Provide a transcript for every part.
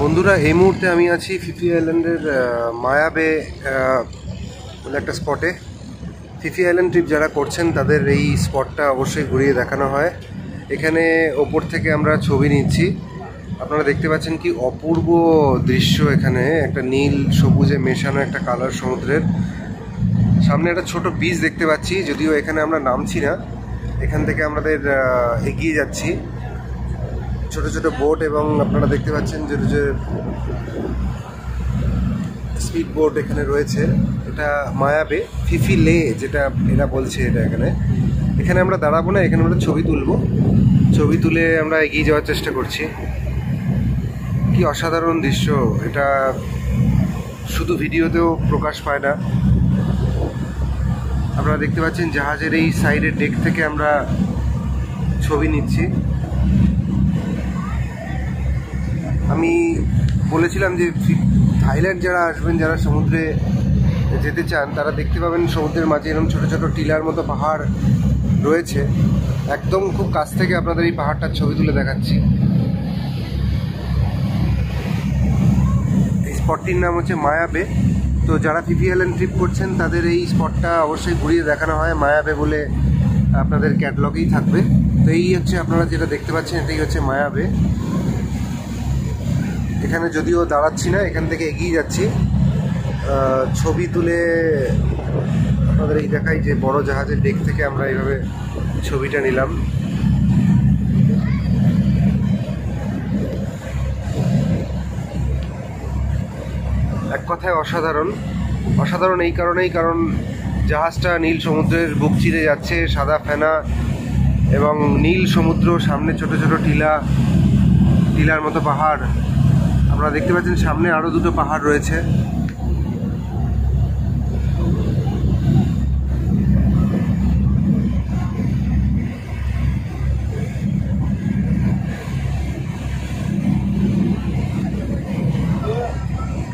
বন্ধুরা, এই মুহূর্তে আমি আছি ফিফি আইল্যান্ডের মায়া বে বলে একটা স্পটে। ফিফি আইল্যান্ড ট্রিপ যারা করছেন তাদের এই স্পটটা অবশ্যই ঘুরিয়ে দেখানো হয়। এখানে ওপর থেকে আমরা ছবি নিচ্ছি। আপনারা দেখতে পাচ্ছেন কি অপূর্ব দৃশ্য। এখানে একটা নীল সবুজে মেশানো একটা কালার সমুদ্রের। সামনে একটা ছোট বিচ দেখতে পাচ্ছি, যদিও এখানে আমরা নামছি না, এখান থেকে আমাদের এগিয়ে যাচ্ছি। ছোট ছোট বোট এবং আপনারা দেখতে পাচ্ছেন যে স্পিড বোট এখানে রয়েছে। এটা মায়া বে, ফিফি লে যেটা এরা বলছে। এটা এখানে আমরা দাঁড়াবো না, এখানে আমরা ছবি তুলবো। ছবি তুলে আমরা এগিয়ে যাওয়ার চেষ্টা করছি। কি অসাধারণ দৃশ্য এটা, শুধু ভিডিওতেও প্রকাশ পায় না। আপনারা দেখতে পাচ্ছেন জাহাজের এই সাইডের ডেক থেকে আমরা ছবি নিচ্ছি। আমি বলেছিলাম যে থাইল্যান্ড যারা আসবেন, যারা সমুদ্রে যেতে চান, তারা দেখতে পাবেন সমুদ্রের মাঝে এরকম ছোটো ছোটো টিলার মতো পাহাড় রয়েছে। একদম খুব কাছ থেকে আপনাদের এই পাহাড়টার ছবি তুলে দেখাচ্ছি। এই স্পটটির নাম হচ্ছে মায়া বে। তো যারা ফিফি আইল্যান্ড ট্রিপ করছেন তাদের এই স্পটটা অবশ্যই ঘুরিয়ে দেখানো হয়। মায়া বে বলে আপনাদের ক্যাটালগেই থাকবে। তো এই হচ্ছে আপনারা যেটা দেখতে পাচ্ছেন, এটাই হচ্ছে মায়া বে। এখানে যদিও দাঁড়াচ্ছি না, এখান থেকে এগিয়ে যাচ্ছি। ছবি তুলে আপনাদের এই দেখাই যে বড় জাহাজের ডেক থেকে আমরা এইভাবে ছবিটা নিলাম। এক কথায় অসাধারণ। অসাধারণ এই কারণেই, কারণ জাহাজটা নীল সমুদ্রের বুক চিরে যাচ্ছে, সাদা ফেনা এবং নীল সমুদ্র, সামনে ছোট ছোট টিলার মতো পাহাড়। আপনারা দেখতে পাচ্ছেন সামনে আরও দুটো পাহাড় রয়েছে।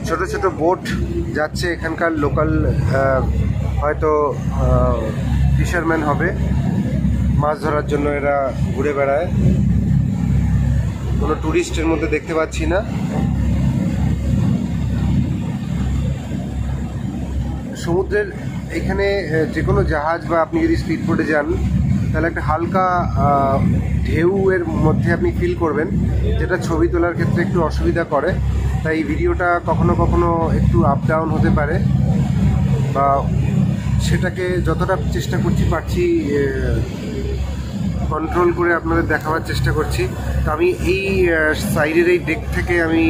ছোট ছোট বোট যাচ্ছে, এখানকার লোকাল হয়তো ফিশারম্যান হবে, মাছ ধরার জন্য এরা ঘুরে বেড়ায়। কোনো ট্যুরিস্টের মধ্যে দেখতে পাচ্ছি না। সমুদ্রের এখানে যে কোনো জাহাজ বা আপনি যদি স্পিড বোটে যান, তাহলে একটা হালকা ঢেউয়ের মধ্যে আপনি ফিল করবেন, যেটা ছবি তোলার ক্ষেত্রে একটু অসুবিধা করে। তাই ভিডিওটা কখনো কখনো একটু আপ ডাউন হতে পারে, বা সেটাকে যতটা চেষ্টা পারছি কন্ট্রোল করে আপনাদের দেখাবার চেষ্টা করছি। তো আমি এই সাইডের এই ডেক থেকে আমি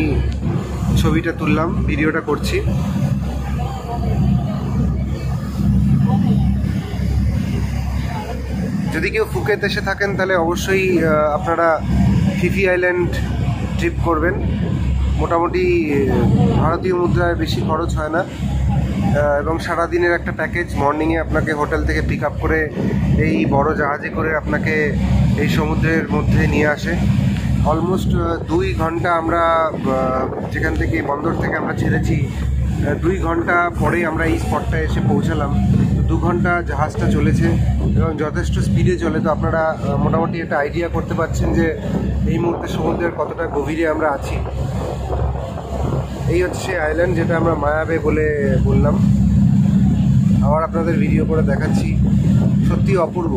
ছবিটা তুললাম, ভিডিওটা করছি। যদি কেউ ফুকেত এসে থাকেন তাহলে অবশ্যই আপনারা ফিফি আইল্যান্ড ট্রিপ করবেন। মোটামুটি ভারতীয় মুদ্রায় বেশি খরচ হয় না, এবং সারাদিনের একটা প্যাকেজ। মর্নিংয়ে আপনাকে হোটেল থেকে পিক আপ করে এই বড় জাহাজে করে আপনাকে এই সমুদ্রের মধ্যে নিয়ে আসে। অলমোস্ট 2 ঘন্টা আমরা যেখান থেকে বন্দর থেকে আমরা ছেড়েছি, 2 ঘন্টা পরেই আমরা এই স্পটটায় এসে পৌঁছালাম। 2 ঘন্টা জাহাজটা চলেছে এবং যথেষ্ট স্পিডে চলে। তো আপনারা মোটামুটি একটা আইডিয়া করতে পারছেন যে এই মুহূর্তে সমুদ্রের কতটা গভীরে আমরা আছি। এই হচ্ছে আইল্যান্ড যেটা আমরা মায়া বে বলে বললাম। আবার আপনাদের ভিডিও করে দেখাচ্ছি, সত্যি অপূর্ব।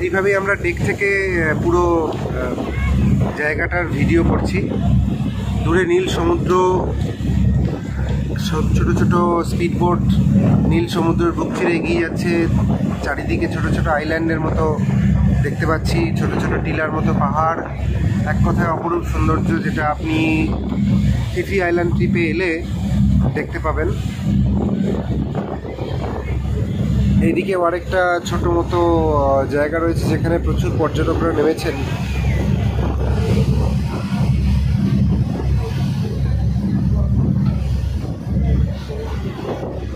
এইভাবেই আমরা ডেক থেকে পুরো জায়গাটার ভিডিও করছি। দূরে নীল সমুদ্র, সব ছোট ছোট স্পিড বোট নীল সমুদ্রের বুক চিরে এগিয়ে যাচ্ছে। চারিদিকে ছোট ছোট আইল্যান্ডের মতো দেখতে পাচ্ছি, ছোট ছোট টিলার মতো পাহাড়। এক কথায় অপরূপ সৌন্দর্য, যেটা আপনি ফিফি আইল্যান্ড ট্রিপে এলে দেখতে পাবেন। এইদিকে আরেকটা ছোট মতো জায়গা রয়েছে যেখানে প্রচুর পর্যটকরা নেমেছেন।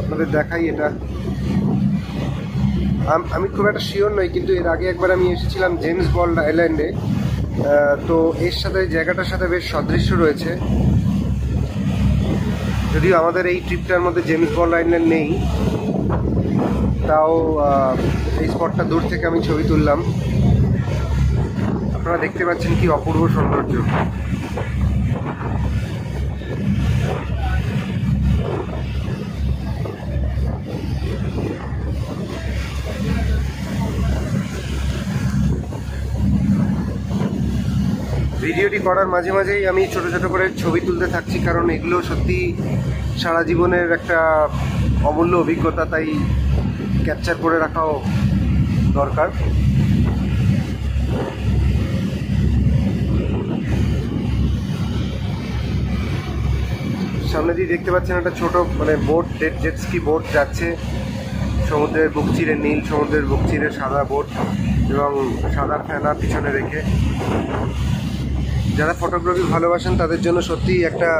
আপনাদের দেখাই এটা। আমি খুব একটা শিওর নই, কিন্তু এর আগে একবার আমি এসেছিলাম জেমস বন্ড আইল্যান্ডে। তো এর সাথে জায়গাটার সাথে বেশ সদৃশ্য রয়েছে। যদিও আমাদের এই ট্রিপটার মধ্যে জেমস বন্ড আইল্যান্ড নেই, তাও এই স্পটটা দূর থেকে আমি ছবি তুললাম। আপনারা দেখতে পাচ্ছেন কি অপূর্ব সৌন্দর্য। ভিডিওটি করার মাঝে মাঝেই আমি ছোট ছোট করে ছবি তুলতে থাকছি, কারণ এগুলো সত্যি সারা জীবনের একটা অমূল্য অভিজ্ঞতা, তাই ক্যাপচার করে রাখাও দরকার। সামনে দিয়ে দেখতে পাচ্ছেন একটা ছোট বোট, জেট স্কি বোট যাচ্ছে সমুদ্রের বুক চিরে, নীল সমুদ্রের বুক চিরে সাদা বোট এবং সাদা ফেনা পিছনে রেখে। যারা ফটোগ্রাফি ভালোবাসেন তাদের জন্য সত্যিই একটা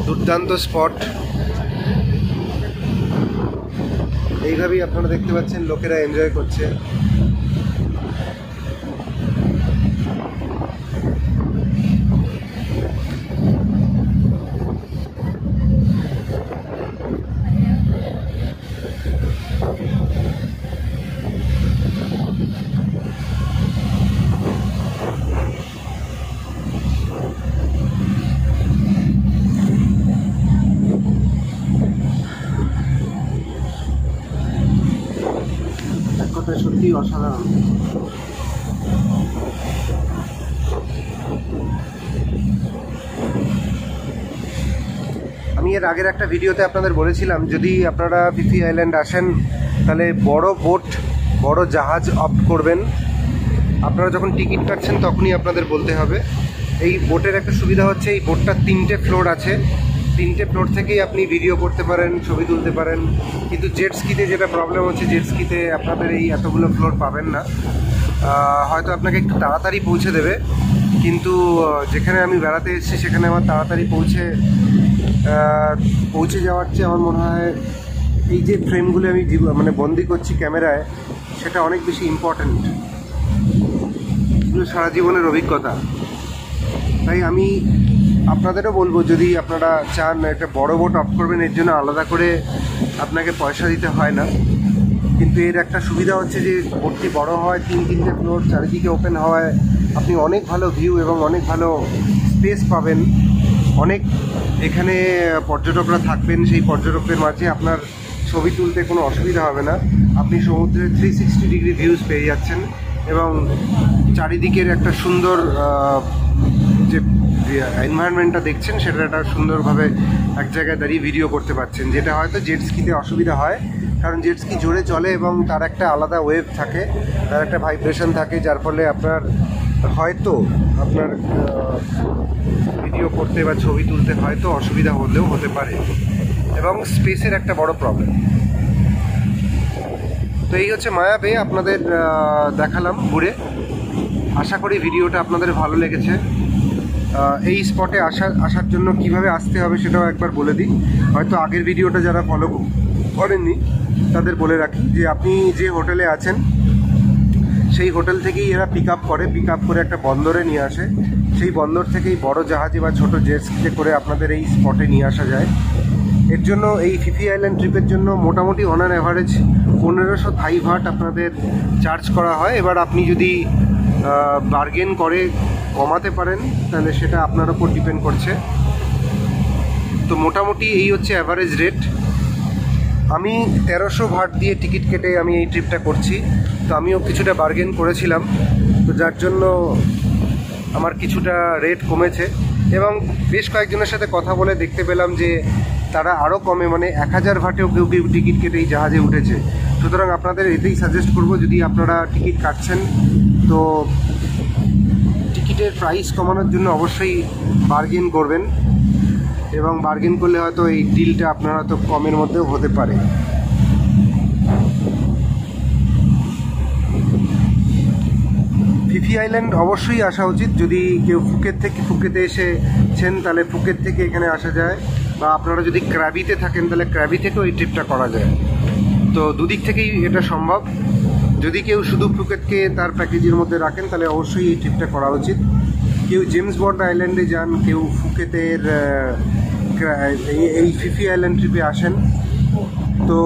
দুর্দান্ত স্পট। এইভাবেই আপনারা দেখতে পাচ্ছেন লোকেরা এনজয় করছে। সত্যি অসাধারণ। আমি এর আগের একটা ভিডিওতে আপনাদের বলেছিলাম, যদি আপনারা ফিফি আইল্যান্ড আসেন তাহলে বড় বোট, বড় জাহাজ অপ্ট করবেন। আপনারা যখন টিকিট কাটছেন তখনই আপনাদের বলতে হবে। এই বোটের একটা সুবিধা হচ্ছে এই বোটটার 3টে ফ্লোর আছে, 3টে ফ্লোর থেকেই আপনি ভিডিও করতে পারেন, ছবি তুলতে পারেন। কিন্তু জেট স্কিতে যেটা প্রবলেম হচ্ছে, জেট স্কিতে আপনাদের এই এতগুলো ফ্লোর পাবেন না। হয়তো আপনাকে একটু তাড়াতাড়ি পৌঁছে দেবে, কিন্তু যেখানে আমি বেড়াতে এসেছি সেখানে আমার তাড়াতাড়ি পৌঁছে যাওয়ার চেয়ে আমার মনে হয় এই যে ফ্রেমগুলো আমি বন্দি করছি ক্যামেরায়, সেটা অনেক বেশি ইম্পর্ট্যান্ট। এগুলো সারা জীবনের অভিজ্ঞতা। তাই আমি আপনাদেরও বলবো, যদি আপনারা চান একটা বড় বোট অফ করবেন, এর জন্য আলাদা করে আপনাকে পয়সা দিতে হয় না। কিন্তু এর একটা সুবিধা হচ্ছে যে বোটটি বড় হয়, 3টে ফ্লোর চারিদিকে ওপেন হয়, আপনি অনেক ভালো ভিউ এবং অনেক ভালো স্পেস পাবেন। অনেক এখানে পর্যটকরা থাকবেন, সেই পর্যটকদের মাঝে আপনার ছবি তুলতে কোনো অসুবিধা হবে না। আপনি সমুদ্রের 360 ডিগ্রি ভিউজ পেয়ে যাচ্ছেন এবং চারিদিকের একটা সুন্দর যে এনভায়রনমেন্টটা দেখছেন সেটা একটা সুন্দরভাবে এক জায়গায় দাঁড়িয়ে ভিডিও করতে পারছেন, যেটা হয়তো জেট স্কিতে অসুবিধা হয়। কারণ জেট স্কি জোরে চলে এবং তার একটা আলাদা ওয়েভ থাকে, তার একটা ভাইব্রেশন থাকে, যার ফলে আপনার ভিডিও করতে বা ছবি তুলতে হয়তো অসুবিধা হলেও হতে পারে, এবং স্পেসের একটা বড় প্রবলেম। তো এই হচ্ছে মায়া বে, আপনাদের দেখালাম ঘুরে। আশা করি ভিডিওটা আপনাদের ভালো লেগেছে। এই স্পটে আসার জন্য কিভাবে আসতে হবে সেটাও একবার বলে দিই। হয়তো আগের ভিডিওটা যারা ফলো করেননি তাদের বলে রাখি যে আপনি যে হোটেলে আছেন সেই হোটেল থেকেই এরা পিক আপ করে একটা বন্দরে নিয়ে আসে। সেই বন্দর থেকেই বড় জাহাজে বা ছোটো জেটস্কিতে করে আপনাদের এই স্পটে নিয়ে আসা যায়। এর জন্য এই ফিফি আইল্যান্ড ট্রিপের জন্য মোটামুটি অন অ্যান অ্যাভারেজ 1500 থাই ভাট আপনাদের চার্জ করা হয়। এবার আপনি যদি বার্গেন করে কমাতে পারেন তাহলে সেটা আপনার ওপর ডিপেন্ড করছে। তো মোটামুটি এই হচ্ছে অ্যাভারেজ রেট। আমি 1300 ভাট দিয়ে টিকিট কেটে আমি এই ট্রিপটা করছি। তো আমিও কিছুটা বার্গেন করেছিলাম, তো যার জন্য আমার কিছুটা রেট কমেছে। এবং বেশ কয়েকজনের সাথে কথা বলে দেখতে পেলাম যে তারা আরও কমে, 1000 ভাটেও কেউ টিকিট কেটে এই জাহাজে উঠেছে। সুতরাং আপনাদের এতেই সাজেস্ট করব, যদি আপনারা টিকিট কাটছেন তো টিকিটের প্রাইস কমানোর জন্য অবশ্যই বার্গেন করবেন, এবং বার্গেন করলে হয়তো এই ডিলটা আপনারা তো কমের মধ্যেও হতে পারে। ফিফি আইল্যান্ড অবশ্যই আসা উচিত। যদি কেউ ফুকেতে এসেছেন তাহলে ফুকেত থেকে এখানে আসা যায়, বা আপনারা যদি ক্র্যাবিতে থাকেন তাহলে ক্র্যাবি থেকেও এই ট্রিপটা করা যায়। তো দুদিক থেকেই এটা সম্ভব। যদি কেউ শুধু ফুকেতকে তার প্যাকেজের মধ্যে রাখেন তাহলে অবশ্যই এই ট্রিপটা করা উচিত। কেউ জেমস বন্ড আইল্যান্ডে যান, কেউ ফুকেতের এই ফিফি আইল্যান্ড ট্রিপে আসেন। তো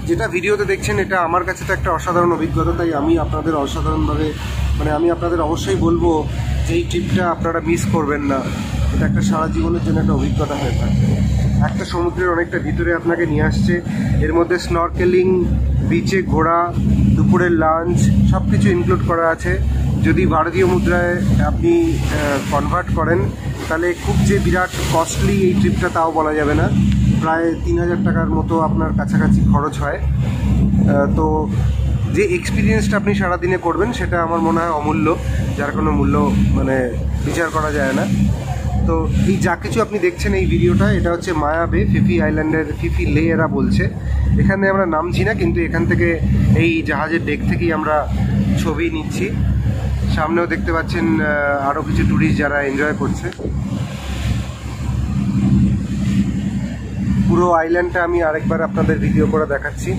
যেটা ভিডিওতে দেখছেন এটা আমার কাছে তো একটা অসাধারণ অভিজ্ঞতা, তাই আমি আপনাদের অসাধারণভাবে আমি আপনাদের অবশ্যই বলবো যে এই ট্রিপটা আপনারা মিস করবেন না। এটা একটা সারা জীবনের জন্য একটা অভিজ্ঞতা হয়ে থাকে। একটা সমুদ্রের অনেকটা ভিতরে আপনাকে নিয়ে আসছে, এর মধ্যে স্নরকেলিং, বিচে ঘোরা, দুপুরের লাঞ্চ সব কিছু ইনক্লুড করা আছে। যদি ভারতীয় মুদ্রায় আপনি কনভার্ট করেন তাহলে খুব যে বিরাট কস্টলি এই ট্রিপটা তাও বলা যাবে না, প্রায় 3000 টাকার মতো আপনার কাছাকাছি খরচ হয়। তো যে এক্সপিরিয়েন্সটা আপনি সারাদিনে করবেন সেটা আমার মনে হয় অমূল্য, যার কোনো মূল্য বিচার করা যায় না। তো এই যা কিছু আপনি দেখছেন এই ভিডিওটা, এটা হচ্ছে মায়া বে, ফিফি আইল্যান্ডের ফিফি লে এরা বলছে। এখানে আমরা নামছি না, কিন্তু এখান থেকে এই জাহাজের ডেক থেকেই আমরা ছবি নিচ্ছি। সামনেও দেখতে পাচ্ছেন আরও কিছু ট্যুরিস্ট যারা এনজয় করছে। পুরো আইল্যান্ডটা আমি আরেকবার আপনাদের ভিডিও করে দেখাচ্ছি।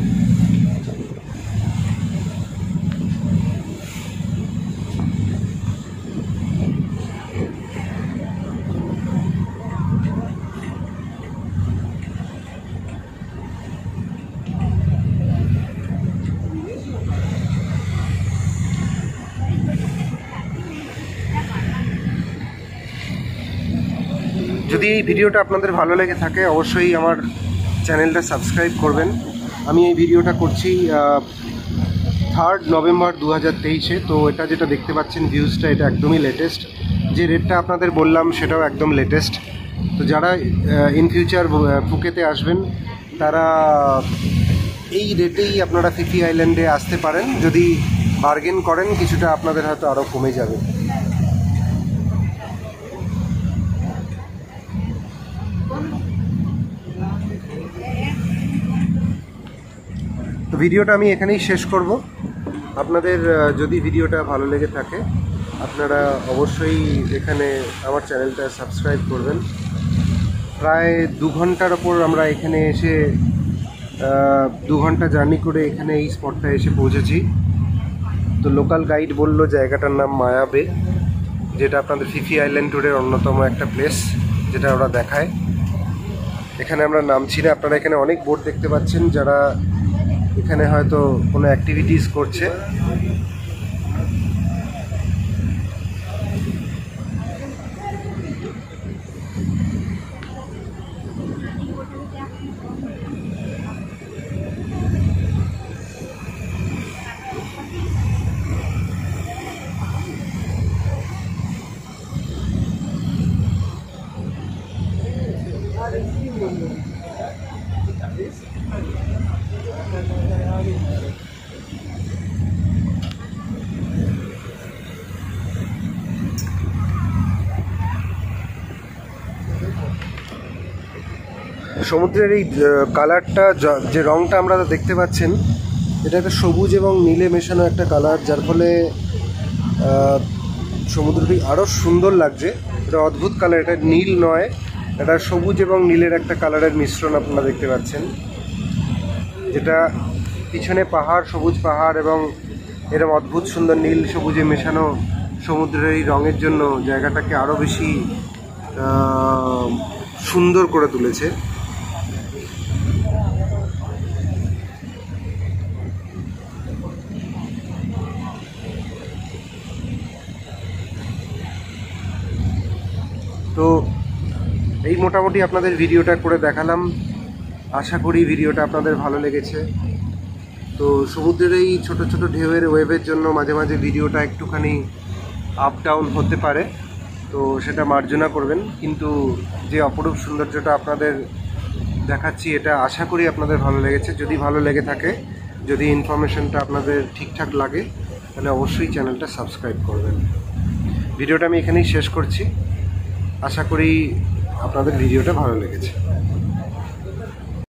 যদি এই ভিডিওটা আপনাদের ভালো লেগে থাকে অবশ্যই আমার চ্যানেলটা সাবস্ক্রাইব করবেন। আমি এই ভিডিওটা করছি 3 নভেম্বর 2023-এ। তো এটা যেটা দেখতে পাচ্ছেন ভিউজটা, এটা একদমই লেটেস্ট। যে রেটটা আপনাদের বললাম সেটাও একদম লেটেস্ট। তো যারা ইন ফিউচার ফুকেতে আসবেন তারা এই রেটেই আপনারা ফিফি আইল্যান্ডে আসতে পারেন। যদি বার্গেন করেন কিছুটা আপনাদের হয়তো আরও কমে যাবে। তো ভিডিওটা আমি এখানেই শেষ করব। আপনাদের যদি ভিডিওটা ভালো লেগে থাকে আপনারা অবশ্যই এখানে আমার চ্যানেলটা সাবস্ক্রাইব করবেন। প্রায় 2 ঘন্টার ওপর আমরা এখানে এসে 2 ঘন্টা জার্নি করে এখানে এই স্পটটা এসে পৌঁছেছি। তো লোকাল গাইড বলল জায়গাটার নাম মায়া বে, যেটা আপনাদের ফিফি আইল্যান্ড ট্যুরের অন্যতম একটা প্লেস, যেটা ওরা দেখায়। এখানে আমরা নামছি না। আপনারা এখানে অনেক বোট দেখতে পাচ্ছেন, যারা এখানে হয়তো কোনো অ্যাক্টিভিটিস করছে। সমুদ্রের এই কালারটা, যে রঙটা আমরা দেখতে পাচ্ছেন, এটা একটা সবুজ এবং নীলে মেশানো একটা কালার, যার ফলে সমুদ্রটি আরও সুন্দর লাগছে। এটা অদ্ভুত কালার, এটা নীল নয়, এটা সবুজ এবং নীলের একটা কালারের মিশ্রণ আপনারা দেখতে পাচ্ছেন, যেটা পিছনে পাহাড়, সবুজ পাহাড় এবং এরকম অদ্ভুত সুন্দর নীল সবুজে মেশানো সমুদ্রের এই রঙের জন্য জায়গাটাকে আরও বেশি সুন্দর করে তুলেছে। তো এই মোটামুটি আপনাদের ভিডিওটা করে দেখালাম। আশা করি ভিডিওটা আপনাদের ভালো লেগেছে। তো সমুদ্রের এই ছোট ছোট ঢেউয়ের ওয়েভের জন্য মাঝে মাঝে ভিডিওটা একটুখানি আপ ডাউন হতে পারে, তো সেটা মার্জনা করবেন। কিন্তু যে অপরূপ সৌন্দর্যটা আপনাদের দেখাচ্ছি এটা আশা করি আপনাদের ভালো লেগেছে। যদি ভালো লেগে থাকে, যদি ইনফরমেশনটা আপনাদের ঠিকঠাক লাগে, তাহলে অবশ্যই চ্যানেলটা সাবস্ক্রাইব করবেন। ভিডিওটা আমি এখানেই শেষ করছি। আশা করি আপনাদের ভিডিওটা ভালো লেগেছে।